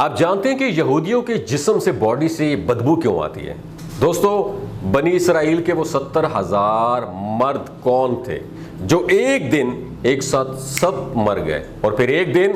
آپ جانتے ہیں کہ یہودیوں کے جسم سے، باڈی سے بدبو کیوں آتی ہے؟ دوستو، بنی اسرائیل کے وہ 70,000 مرد کون تھے جو ایک دن ایک ساتھ سب مر گئے اور پھر ایک دن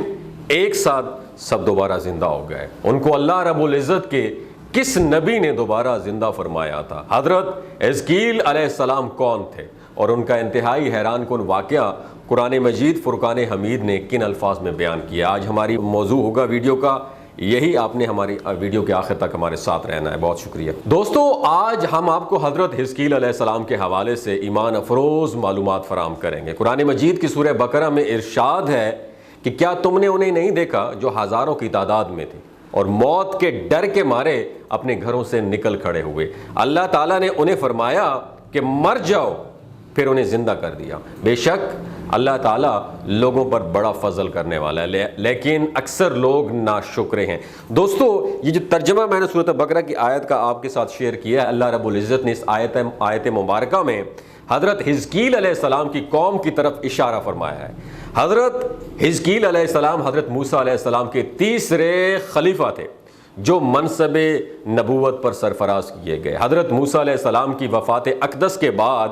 ایک ساتھ سب دوبارہ زندہ ہو گئے؟ ان کو اللہ رب العزت کے کس نبی نے دوبارہ زندہ فرمایا تھا؟ حضرت حزقیل علیہ السلام کون تھے اور ان کا انتہائی حیران کن واقعہ قرآن مجید فرقان حمید نے کن الفاظ میں بیان کیا؟ آج ہماری موضوع ہوگا ویڈیو کا یہی۔ آپ نے ہماری ویڈیو کے آخر تک ہمارے ساتھ رہنا ہے، بہت شکریہ۔ دوستو، آج ہم آپ کو حضرت حزقیل علیہ السلام کے حوالے سے ایمان افروز معلومات فراہم کریں گے۔ قرآن مجید کی سورہ بقرہ میں ارشاد ہے کہ کیا تم نے انہیں نہیں دیکھا جو ہزاروں کی تعداد میں تھے اور موت کے ڈر کے مارے اپنے گھروں سے نکل کھڑے ہوئے؟ اللہ تعالیٰ نے انہیں فرمایا کہ مر جاؤ، پھر انہیں زندہ کر دیا۔ بے شک اللہ تعالیٰ لوگوں پر بڑا فضل کرنے والا ہے، لیکن اکثر لوگ ناشکرے ہیں۔ دوستو، یہ جو ترجمہ میں نے سورۃ بقرہ کی آیت کا آپ کے ساتھ شیئر کیا ہے، اللہ رب العزت نے اس آیت مبارکہ میں حضرت حزقیل علیہ السلام کی قوم کی طرف اشارہ فرمایا ہے۔ حضرت حزقیل علیہ السلام حضرت موسیٰ علیہ السلام کے تیسرے خلیفہ تھے جو منصب نبوت پر سرفراز کیے گئے۔ حضرت موسیٰ علیہ السلام کی وفات اقدس کے بعد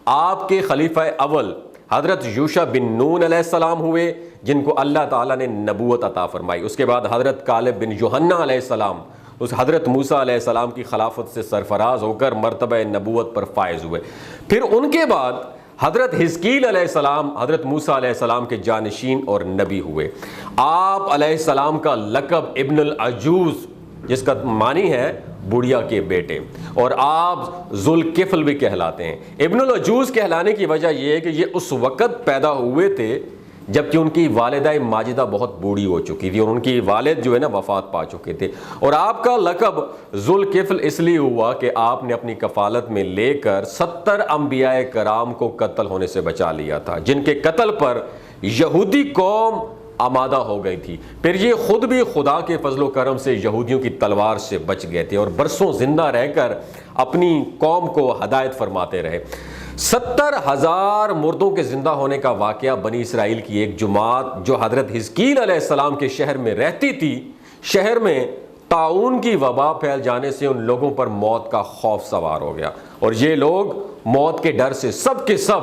آپ کے خلیفہ اول حضرت یوشع بن نون علیہ السلام ہوئے، جن کو اللہ تعالیٰ نے نبوت عطا فرمائی۔ اس کے بعد حضرت کالب بن یوحنا علیہ السلام اس حضرت موسیٰ علیہ السلام کی خلافت سے سرفراز ہو کر مرتبہ نبوت پر فائز ہوئے۔ پھر ان کے بعد حضرت حزقیل علیہ السلام حضرت موسیٰ علیہ السلام کے جانشین اور نبی ہوئے۔ آپ علیہ السلام کا لقب ابن العجوز، جس کا معنی ہے بڑھیا کے بیٹے، اور آپ ذوالکفل بھی کہلاتے ہیں۔ ابن العجوز کہلانے کی وجہ یہ ہے کہ یہ اس وقت پیدا ہوئے تھے جبکہ ان کی والدہ ماجدہ بہت بوڑھی ہو چکی تھی اور ان کی والد جو ہے نا وفات پا چکے تھے۔ اور آپ کا لقب ذوالکفل اس لیے ہوا کہ آپ نے اپنی کفالت میں لے کر 70 انبیاء کرام کو قتل ہونے سے بچا لیا تھا، جن کے قتل پر یہودی قوم آمادہ ہو گئی تھی۔ پھر یہ خود بھی خدا کے فضل و کرم سے یہودیوں کی تلوار سے بچ گئے تھے اور برسوں زندہ رہ کر اپنی قوم کو ہدایت فرماتے رہے۔ 70,000 مردوں کے زندہ ہونے کا واقعہ بنی اسرائیل کی ایک جماعت جو حضرت حزقیل علیہ السلام کے شہر میں رہتی تھی، شہر میں طاعون کی وبا پھیل جانے سے ان لوگوں پر موت کا خوف سوار ہو گیا اور یہ لوگ موت کے ڈر سے سب کے سب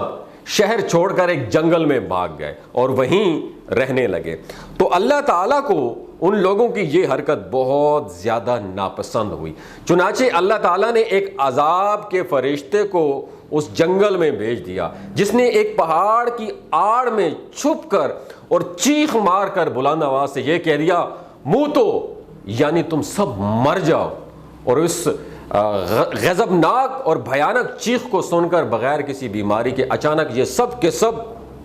شہر چھوڑ کر ایک جنگل میں بھاگ گئے اور وہیں رہنے لگے۔ تو اللہ تعالیٰ کو ان لوگوں کی یہ حرکت بہت زیادہ ناپسند ہوئی، چنانچہ اللہ تعالیٰ نے ایک عذاب کے فرشتے کو اس جنگل میں بھیج دیا، جس نے ایک پہاڑ کی آڑ میں چھپ کر اور چیخ مار کر بلند آواز سے یہ کہہ دیا، موتو، یعنی تم سب مر جاؤ۔ اور اس غضبناک اور بھیانک چیخ کو سن کر بغیر کسی بیماری کے اچانک یہ سب کے سب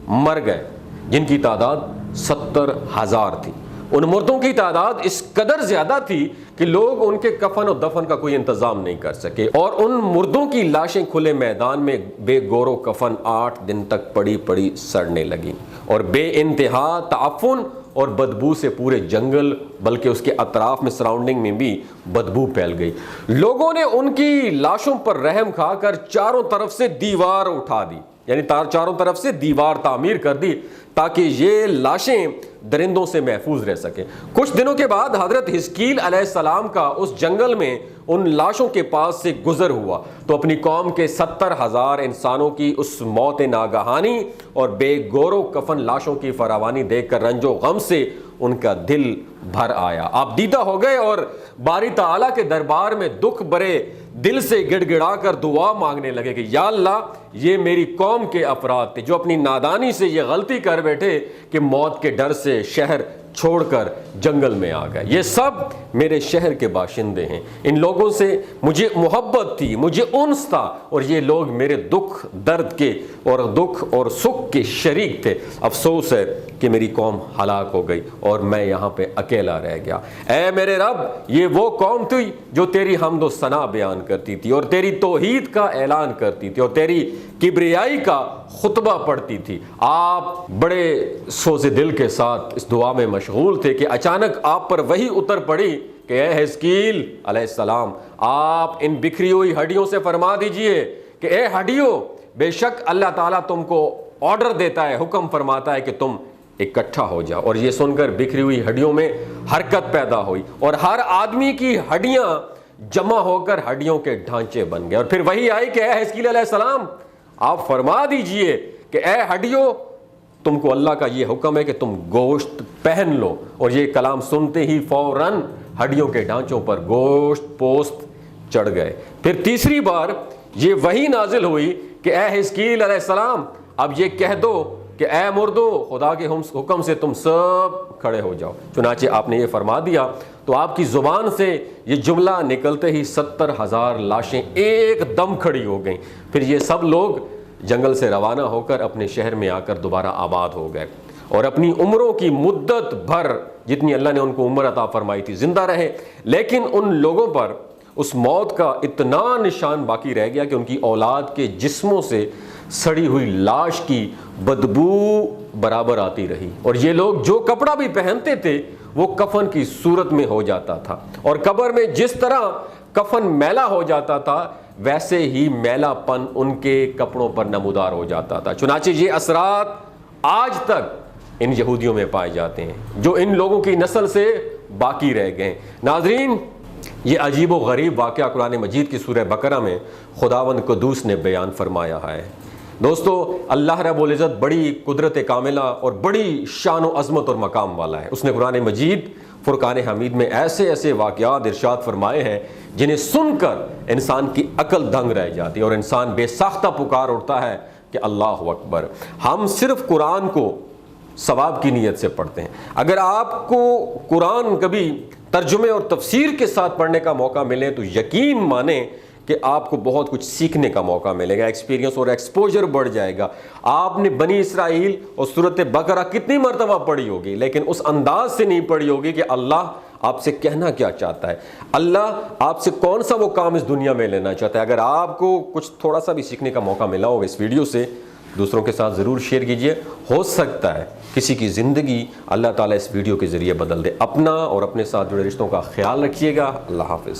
مر گئے، جن کی تعداد 70,000 تھی۔ ان مردوں کی تعداد اس قدر زیادہ تھی کہ لوگ ان کے کفن و دفن کا کوئی انتظام نہیں کر سکے اور ان مردوں کی لاشیں کھلے میدان میں بے گور و کفن 8 دن تک پڑی پڑی سڑنے لگیں اور بے انتہا تعفن اور بدبو سے پورے جنگل بلکہ اس کے اطراف میں سراؤنڈنگ میں بھی بدبو پھیل گئی۔ لوگوں نے ان کی لاشوں پر رحم کھا کر چاروں طرف سے دیوار اٹھا دی، یعنی چاروں طرف سے دیوار تعمیر کر دی تاکہ یہ لاشیں درندوں سے محفوظ رہ سکیں۔ کچھ دنوں کے بعد حضرت حزقیل علیہ السلام کا اس جنگل میں ان لاشوں کے پاس سے گزر ہوا تو اپنی قوم کے 70,000 انسانوں کی اس موت ناگہانی اور بے گور و کفن لاشوں کی فراوانی دیکھ کر رنج و غم سے ان کا دل بھر آیا۔ آپ دیدہ ہو گئے اور باری تعالیٰ کے دربار میں دکھ برے دل سے گڑ گڑا کر دعا مانگنے لگے کہ یا اللہ، یہ میری قوم کے افراد تھے جو اپنی نادانی سے یہ غلطی کر بیٹھے کہ موت کے ڈر سے شہر چھوڑ کر جنگل میں آ گئے۔ یہ سب میرے شہر کے باشندے ہیں، ان لوگوں سے مجھے محبت تھی، مجھے انس تھا اور یہ لوگ میرے دکھ درد کے اور دکھ اور سکھ کے شریک تھے۔ افسوس ہے کہ میری قوم ہلاک ہو گئی اور میں یہاں پہ اکیلا رہ گیا۔ اے میرے رب، یہ وہ قوم تھی جو تیری حمد و ثنا بیان کرتی تھی اور تیری توحید کا اعلان کرتی تھی اور تیری کبریائی کا خطبہ پڑھتی تھی۔ آپ بڑے سوز دل کے ساتھ اس دعا میں مشغول تھے کہ اچانک آپ پر وحی اتر پڑی کہ اے حزقیل علیہ السلام، آپ ان بکھری ہوئی ہڈیوں سے فرما دیجئے کہ اے ہڈیوں، بے شک اللہ تعالیٰ تم کو آرڈر دیتا ہے، حکم فرماتا ہے کہ تم اکٹھا ہو جاؤ۔ اور یہ سن کر بکھری ہوئی ہڈیوں میں حرکت پیدا ہوئی اور ہر آدمی کی ہڈیاں جمع ہو کر ہڈیوں کے ڈھانچے بن گئے۔ اور پھر وہی آئی کہ اے حزقیل علیہ السلام آپ فرما دیجئے کہ اے ہڈیوں تم کو اللہ کا یہ حکم ہے کہ تم گوشت پہن لو۔ اور یہ کلام سنتے ہی فوراً ہڈیوں کے ڈھانچوں پر گوشت پوست چڑھ گئے۔ پھر تیسری بار یہ وحی نازل ہوئی کہ اے حزقیل علیہ السلام اب یہ کہہ دو کہ اے مردو خدا کے حکم سے تم سب کھڑے ہو جاؤ۔ چنانچہ آپ نے یہ فرما دیا تو آپ کی زبان سے یہ جملہ نکلتے ہی 70,000 لاشیں ایک دم کھڑی ہو گئیں۔ پھر یہ سب لوگ جنگل سے روانہ ہو کر اپنے شہر میں آ کر دوبارہ آباد ہو گئے اور اپنی عمروں کی مدت بھر جتنی اللہ نے ان کو عمر عطا فرمائی تھی زندہ رہے۔ لیکن ان لوگوں پر اس موت کا اتنا نشان باقی رہ گیا کہ ان کی اولاد کے جسموں سے سڑی ہوئی لاش کی بدبو برابر آتی رہی، اور یہ لوگ جو کپڑا بھی پہنتے تھے وہ کفن کی صورت میں ہو جاتا تھا، اور قبر میں جس طرح کفن میلا ہو جاتا تھا ویسے ہی میلا پن ان کے کپڑوں پر نمودار ہو جاتا تھا۔ چنانچہ یہ اثرات آج تک ان یہودیوں میں پائے جاتے ہیں جو ان لوگوں کی نسل سے باقی رہ گئے۔ ناظرین، یہ عجیب و غریب واقعہ قرآن مجید کی سورہ بقرہ میں خداوند قدوس نے بیان فرمایا ہے۔ دوستو، اللہ رب العزت بڑی قدرت کاملہ اور بڑی شان و عظمت اور مقام والا ہے۔ اس نے قرآن مجید فرقان حمید میں ایسے ایسے واقعات ارشاد فرمائے ہیں جنہیں سن کر انسان کی عقل دنگ رہ جاتی ہے اور انسان بے ساختہ پکار اٹھتا ہے کہ اللہ اکبر۔ ہم صرف قرآن کو ثواب کی نیت سے پڑھتے ہیں۔ اگر آپ کو قرآن کبھی ترجمے اور تفسیر کے ساتھ پڑھنے کا موقع ملے تو یقین مانیں کہ آپ کو بہت کچھ سیکھنے کا موقع ملے گا، ایکسپیرینس اور ایکسپوجر بڑھ جائے گا۔ آپ نے بنی اسرائیل اور سورۃ بقرہ کتنی مرتبہ پڑھی ہوگی لیکن اس انداز سے نہیں پڑھی ہوگی کہ اللہ آپ سے کہنا کیا چاہتا ہے، اللہ آپ سے کون سا وہ کام اس دنیا میں لینا چاہتا ہے۔ اگر آپ کو کچھ تھوڑا سا بھی سیکھنے کا موقع ملا ہوگا اس ویڈیو سے، دوسروں کے ساتھ ضرور شیئر کیجئے، ہو سکتا ہے کسی کی زندگی اللہ تعالیٰ اس ویڈیو کے ذریعے بدل دے۔ اپنا اور اپنے ساتھ جڑے رشتوں کا خیال رکھیے گا۔ اللہ حافظ۔